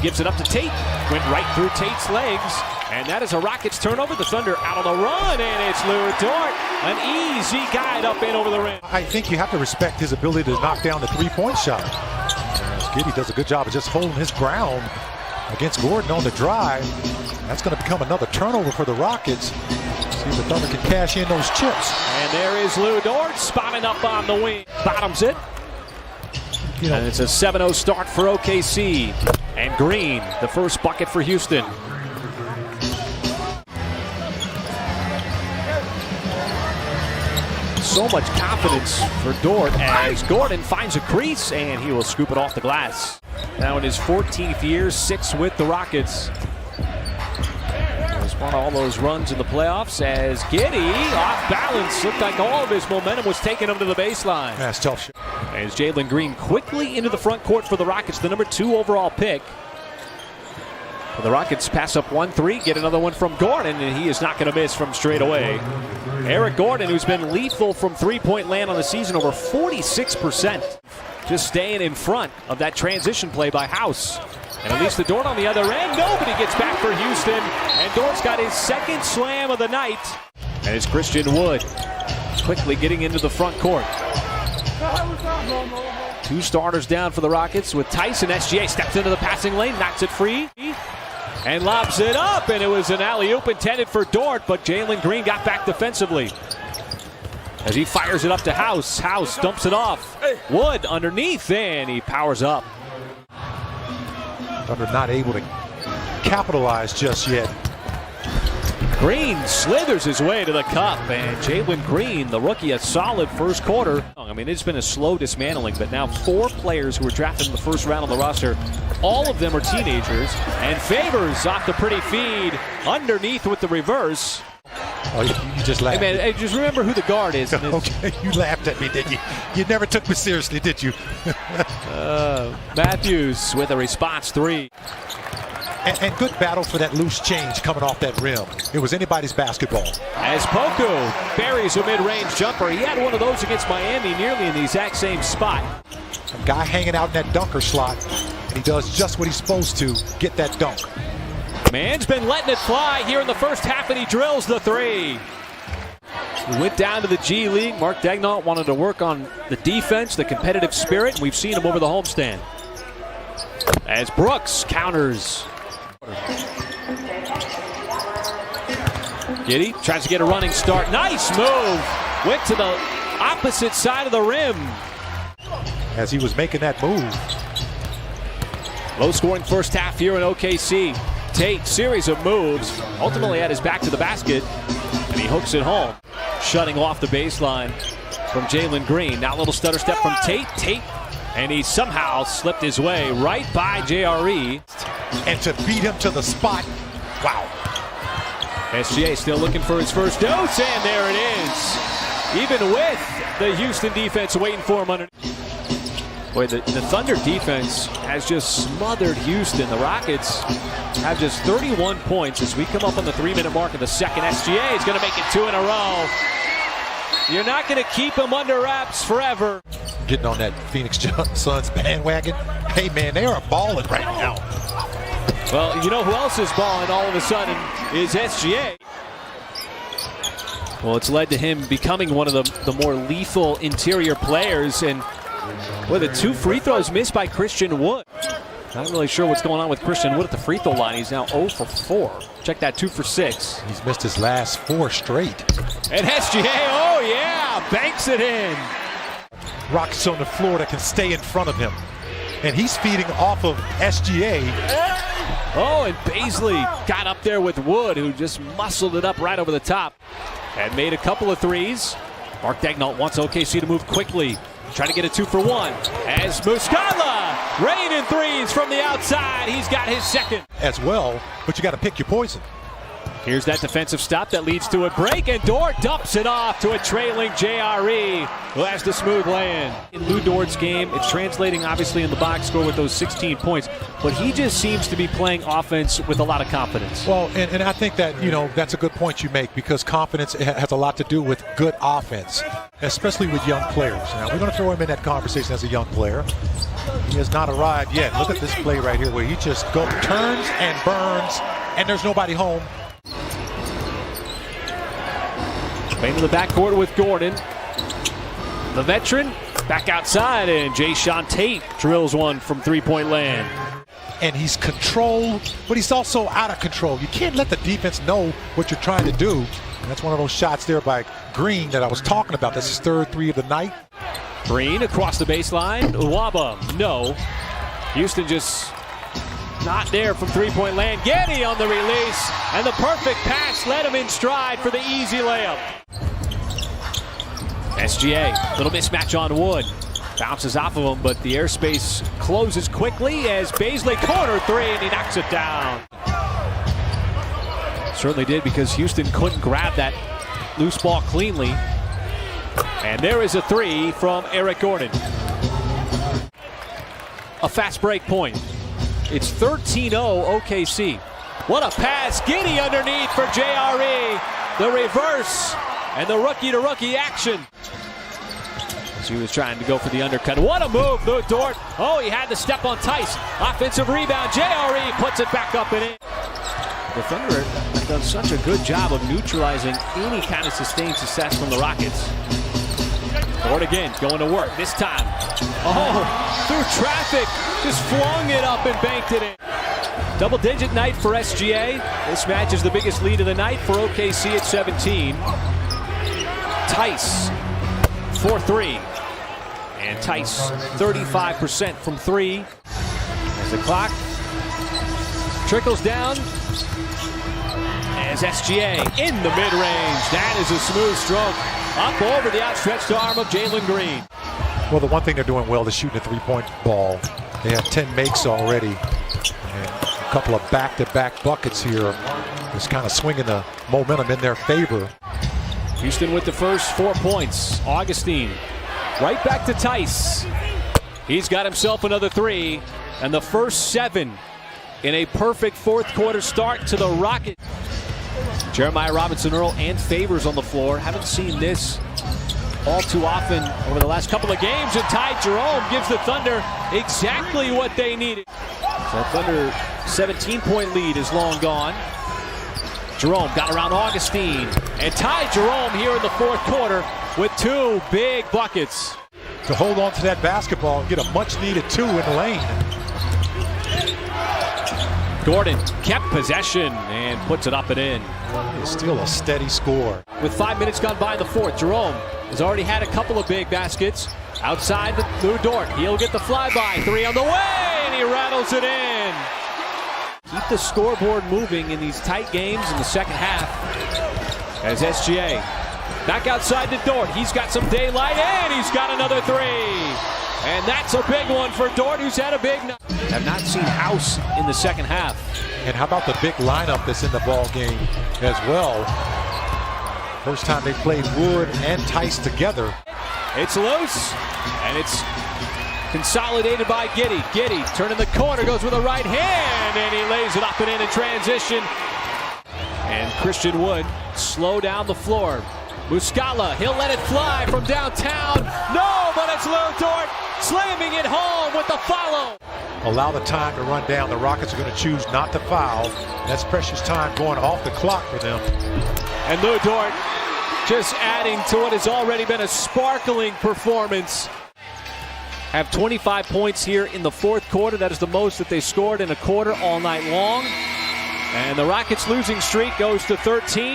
gives it up to Tate. Went right through Tate's legs. And that is a Rockets turnover. The Thunder out on the run, and it's Lou Dort. An easy guide up in over the rim. I think you have to respect his ability to knock down the three-point shot. Giddey does a good job of just holding his ground against Gordon on the drive. That's going to become another turnover for the Rockets. See if the Thunder can cash in those chips. And there is Lou Dort spotting up on the wing. Bottoms it. And it's a 7-0 start for OKC. And Green, the first bucket for Houston. So much confidence for Dort as Gordon finds a crease and he will scoop it off the glass. Now in his 14th year, 6 with the Rockets. He's won all those runs in the playoffs as Giddey, off balance, looked like all of his momentum was taking him to the baseline. That's tough shit. As Jalen Green quickly into the front court for the Rockets, the number 2 overall pick. The Rockets pass up 1-3, get another one from Gordon, and he is not going to miss from straight away. Eric Gordon, who's been lethal from three-point land on the season, over 46%. Just staying in front of that transition play by House. And at least the Dort on the other end. Nobody gets back for Houston. And Dort's got his second slam of the night. And it's Christian Wood quickly getting into the front court. 2 starters down for the Rockets with Tyson. SGA steps into the passing lane, knocks it free. And lobs it up, and it was an alley-oop intended for Dort, but Jalen Green got back defensively. As he fires it up to House. House dumps it off. Wood underneath, and he powers up. Thunder not able to capitalize just yet. Green slithers his way to the cup, and Jalen Green, the rookie, a solid first quarter. I mean, it's been a slow dismantling, but now 4 players who were drafted in the first round on the roster, all of them are teenagers, and Favors off the pretty feed underneath with the reverse. Oh, you just laughed. Hey, man, just remember who the guard is. Okay, you laughed at me, did you? You never took me seriously, did you? Matthews with a response 3. And good battle for that loose change coming off that rim. It was anybody's basketball. As Poku buries a mid-range jumper. He had one of those against Miami nearly in the exact same spot. A guy hanging out in that dunker slot, and he does just what he's supposed to, get that dunk. Man's been letting it fly here in the first half, and he drills the 3. He went down to the G League. Mark Daigneault wanted to work on the defense, the competitive spirit, and we've seen him over the homestand. As Brooks counters. Giddey tries to get a running start. Nice move. Went to the opposite side of the rim. As he was making that move. Low scoring first half here in OKC. Tate, series of moves. Ultimately had his back to the basket. And he hooks it home. Shutting off the baseline from Jalen Green. Now a little stutter step from Tate. And he somehow slipped his way right by JRE. And to beat him to the spot, wow. SGA still looking for his first dose, and there it is. Even with the Houston defense waiting for him underneath. Boy, the Thunder defense has just smothered Houston. The Rockets have just 31 points as we come up on the 3-minute mark of the second. SGA is going to make it 2 in a row. You're not going to keep him under wraps forever. Getting on that Phoenix Suns bandwagon. Hey, man, they are balling right now. Well, you know who else is balling all of a sudden is SGA. Well, it's led to him becoming one of the more lethal interior players. And, well, the 2 free throws missed by Christian Wood. Not really sure what's going on with Christian Wood at the free throw line. He's now 0 for 4. Check that, 2 for 6. He's missed his last 4 straight. And SGA, oh yeah, banks it in. Rockets on the floor that can stay in front of him. And he's feeding off of SGA. Oh, and Baisley got up there with Wood, who just muscled it up right over the top. And made a couple of threes. Mark Daigneault wants OKC to move quickly. Try to get a 2 for 1. As Muscala raining threes from the outside. He's got his second. As well, but you got to pick your poison. Here's that defensive stop that leads to a break, and Dort dumps it off to a trailing JRE, who has the smooth land. In Lou Dort's game, it's translating obviously in the box score with those 16 points, but he just seems to be playing offense with a lot of confidence. Well, and I think that, that's a good point you make, because confidence has a lot to do with good offense, especially with young players. Now, we're going to throw him in that conversation as a young player. He has not arrived yet. Look at this play right here where he just turns and burns, and there's nobody home. Into the backcourt with Gordon. The veteran back outside, and Jayshawn Tate drills one from three-point land. And he's controlled, but he's also out of control. You can't let the defense know what you're trying to do. And that's one of those shots there by Green that I was talking about. That's his third three of the night. Green across the baseline. Waba, no. Houston just not there from three-point land. Getty on the release, and the perfect pass led him in stride for the easy layup. SGA, little mismatch on Wood. Bounces off of him, but the airspace closes quickly as Baisley corner three, and he knocks it down. Certainly did, because Houston couldn't grab that loose ball cleanly. And there is a three from Eric Gordon. A fast break point. It's 13-0 OKC. What a pass. Giddey underneath for JRE. The reverse and the rookie-to-rookie action. As he was trying to go for the undercut. What a move, Lou Dort. Oh, he had to step on Tice. Offensive rebound. JRE puts it back up and in. The Thunder have done such a good job of neutralizing any kind of sustained success from the Rockets. Dort again, going to work this time. Oh, through traffic, just flung it up and banked it in. Double-digit night for SGA. This match is the biggest lead of the night for OKC at 17. Tice, 4-3. And Tice, 35% from three. As the clock trickles down, as SGA in the mid-range. That is a smooth stroke. Up over the outstretched arm of Jalen Green. Well, the one thing they're doing well is shooting a three-point ball. They have 10 makes already. And a couple of back-to-back buckets here is kind of swinging the momentum in their favor. Houston with the first 4 points. Augustine right back to Tice. He's got himself another three. And the first 7 in a perfect fourth quarter start to the Rockets. Jeremiah Robinson-Earl and Favors on the floor. Haven't seen this all too often over the last couple of games. And Ty Jerome gives the Thunder exactly what they needed. So Thunder 17-point lead is long gone. Jerome got around Augustine. And Ty Jerome here in the fourth quarter with 2 big buckets. To hold on to that basketball and get a much-needed 2 in the lane. Gordon kept possession and puts it up and in. It's still a steady score. With 5 minutes gone by in the fourth, Jerome has already had a couple of big baskets. Outside Lou Dort, he'll get the flyby. 3 on the way, and he rattles it in. Keep the scoreboard moving in these tight games in the second half. As SGA back outside to Dort. He's got some daylight, and he's got another 3. And that's a big one for Dort, who's had a big night. Have not seen House in the second half. And how about the big lineup that's in the ball game as well? First time they played Wood and Tice together. It's loose, and it's consolidated by Giddey. Giddey turning the corner, goes with a right hand, and he lays it up and in transition. And Christian Wood slow down the floor. Muscala, he'll let it fly from downtown. No, but it's Lou Dort slamming it home with the follow. Allow the time to run down. The Rockets are going to choose not to foul. That's precious time going off the clock for them. And Lou Dort just adding to what has already been a sparkling performance. Have 25 points here in the fourth quarter. That is the most that they scored in a quarter all night long. And the Rockets' losing streak goes to 13.